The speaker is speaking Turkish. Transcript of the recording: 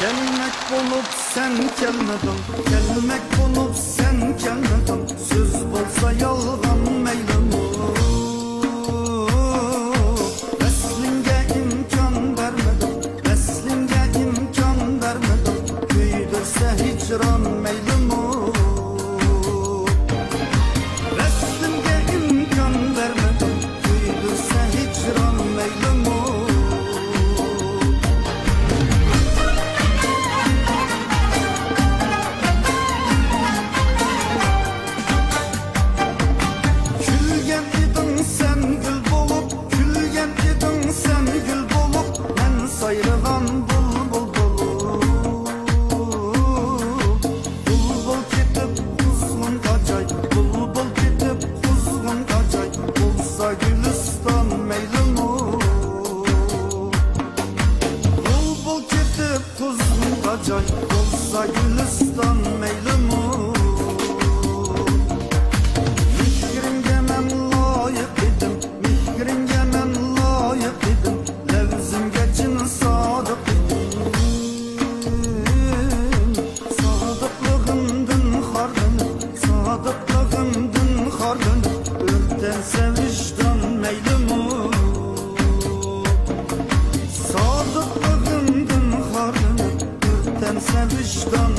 Kelmek bulup sen gelmedin, gelmek bulup sen gelmedin. Söz bolsa yalgan meylimi, veslinge imkan vermedin, veslinge imkan vermedin. Küydürse hicran meylimi, veslinge imkan vermedin. Küydürse hicran meylimi. Sen gül bolup, külgen idin sen gül bolup, men sayrılan bulbul bolup. Bulbul ketip kuzgun kaçay, bulbul ketip kuzgun kaçay. Olsa gülistan meylimi, bulbul ketip kuzgun kaçay. Olsa gülistan meylimi. Sadıklığımdın xardın, örtense vicdan meylimi. Sadıklığımdın xardın, örtense vicdan